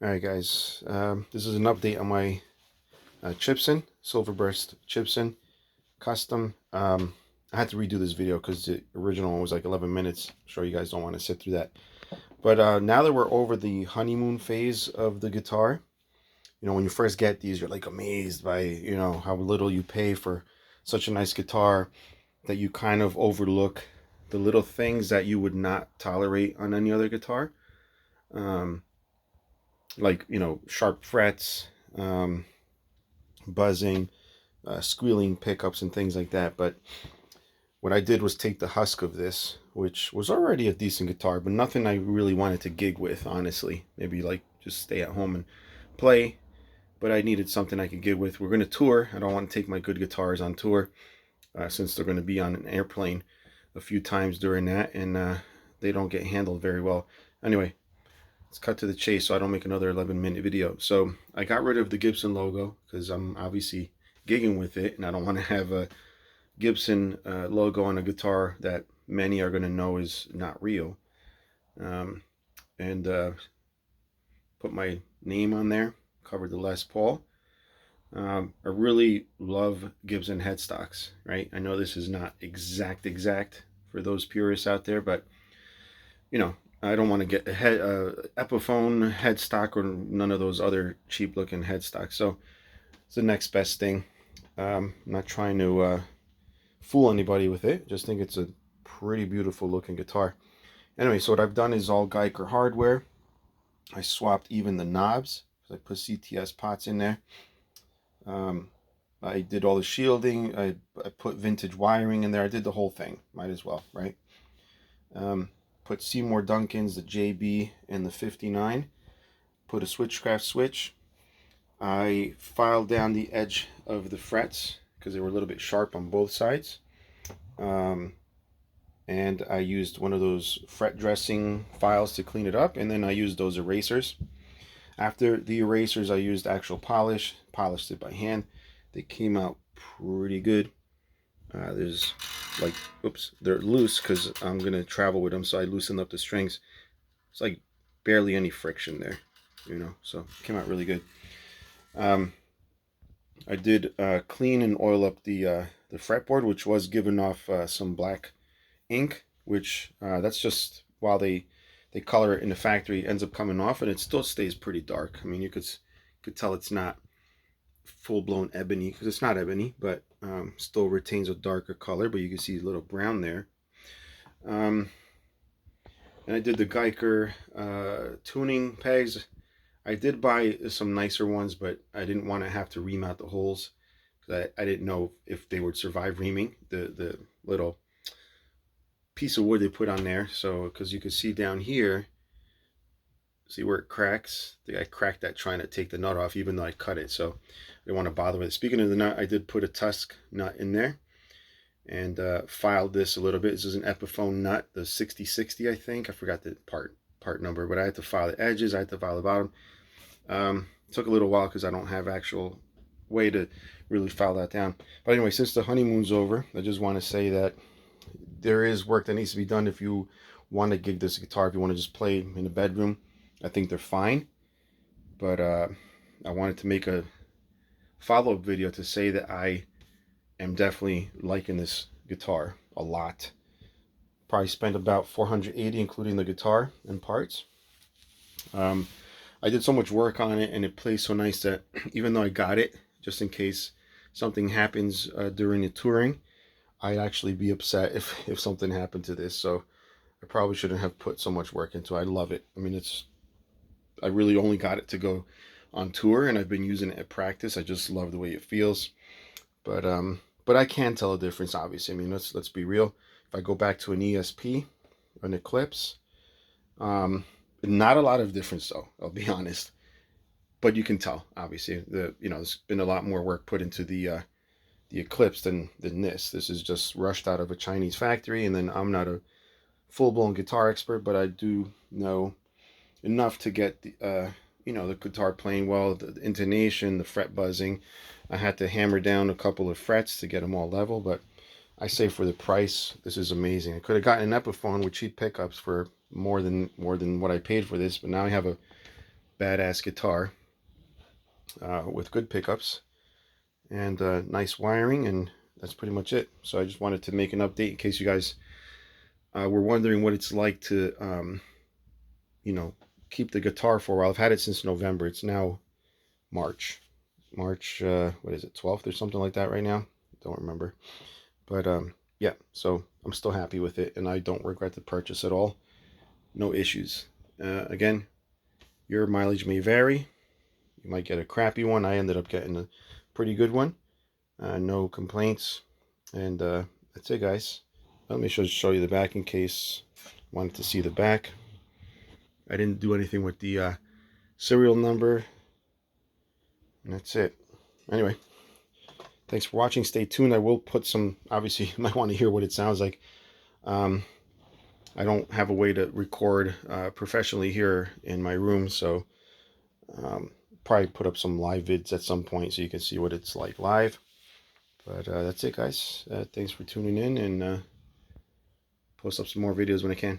Alright guys, this is an update on my Chibson Silverburst Chibson custom. I had to redo this video because the original one was like 11 minutes. I'm sure you guys don't want to sit through that. But now that we're over the honeymoon phase of the guitar, when you first get these, you're like amazed by, how little you pay for such a nice guitar that you kind of overlook the little things that you would not tolerate on any other guitar. Like, sharp frets, buzzing, squealing pickups and things like that. But what I did was take the husk of this, which was already a decent guitar, but nothing I really wanted to gig with, honestly. Maybe like just stay at home and play, but I needed something I could gig with. We're going to tour. I don't want to take my good guitars on tour since they're going to be on an airplane a few times during that, and they don't get handled very well. Anyway, let's cut to the chase so I don't make another 11-minute video. So I got rid of the Gibson logo because I'm obviously gigging with it, and I don't want to have a Gibson logo on a guitar that many are going to know is not real. And put my name on there, covered the Les Paul. I really love Gibson headstocks, right? I know this is not exact for those purists out there, but I don't want to get a Epiphone headstock or none of those other cheap looking headstocks. So it's the next best thing. I'm not trying to fool anybody with it. Just think it's a pretty beautiful looking guitar. Anyway, so what I've done is all Geiger hardware. I swapped even the knobs. I put CTS pots in there. I did all the shielding. I put vintage wiring in there. I did the whole thing. Might as well, right? Put Seymour Duncan's, the JB, and the 59. Put a switchcraft switch. I filed down the edge of the frets because they were a little bit sharp on both sides. And I used one of those fret dressing files to clean it up, and then I used those erasers. After the erasers, I used actual polish, polished it by hand. They came out pretty good. There's like, oops, they're loose because I'm going to travel with them, so I loosened up the strings. It's like barely any friction there, so it came out really good. I did clean and oil up the fretboard, which was giving off some black ink, which that's just while they color it in the factory, it ends up coming off, and it still stays pretty dark. I mean, you could tell it's not full-blown ebony because it's not ebony, but still retains a darker color, but you can see a little brown there. And I did the Geiger tuning pegs. I did buy some nicer ones, but I didn't want to have to ream out the holes because I didn't know if they would survive reaming the little piece of wood they put on there. So because you can see down here, see where it cracks? I think I cracked that trying to take the nut off, even though I cut it, so I didn't want to bother with it. Speaking of the nut, I did put a tusk nut in there and filed this a little bit. This is an Epiphone nut, the 6060, I think. I forgot the part number, but I had to file the edges, I had to file the bottom. It took a little while because I don't have actual way to really file that down. But anyway, since the honeymoon's over, I just want to say that there is work that needs to be done if you want to gig this guitar, if you want to just play in the bedroom. I think they're fine, but I wanted to make a follow-up video to say that I am definitely liking this guitar a lot. Probably spent about $480 including the guitar and parts. I did so much work on it, and it plays so nice that even though I got it just in case something happens during the touring, I'd actually be upset if something happened to this. So I probably shouldn't have put so much work into it. I love it. I mean, I really only got it to go on tour, and I've been using it at practice. I just love the way it feels. But I can tell a difference, obviously. I mean, let's be real. If I go back to an ESP, an Eclipse, not a lot of difference though, I'll be honest. But you can tell, obviously, there's been a lot more work put into the Eclipse than this. This is just rushed out of a Chinese factory, and then I'm not a full-blown guitar expert, but I do know enough to get the guitar playing well, the intonation, the fret buzzing. I had to hammer down a couple of frets to get them all level, but I say for the price, this is amazing. I could have gotten an Epiphone with cheap pickups for more than what I paid for this, but now I have a badass guitar with good pickups and nice wiring, and that's pretty much it. So I just wanted to make an update in case you guys were wondering what it's like to you know, keep the guitar for a while. I've had it since November. It's now March. What is it, 12th or something like that right now? Don't remember. But yeah, so I'm still happy with it, and I don't regret the purchase at all. No issues. Again, your mileage may vary. You might get a crappy one. I ended up getting a pretty good one. No complaints. And that's it, guys. Let me show you the back in case you wanted to see the back. I didn't do anything with the serial number. And that's it. Anyway, thanks for watching. Stay tuned. I will put some, obviously, you might want to hear what it sounds like. I don't have a way to record professionally here in my room, so probably put up some live vids at some point so you can see what it's like live. But that's it, guys. Thanks for tuning in, and post up some more videos when I can.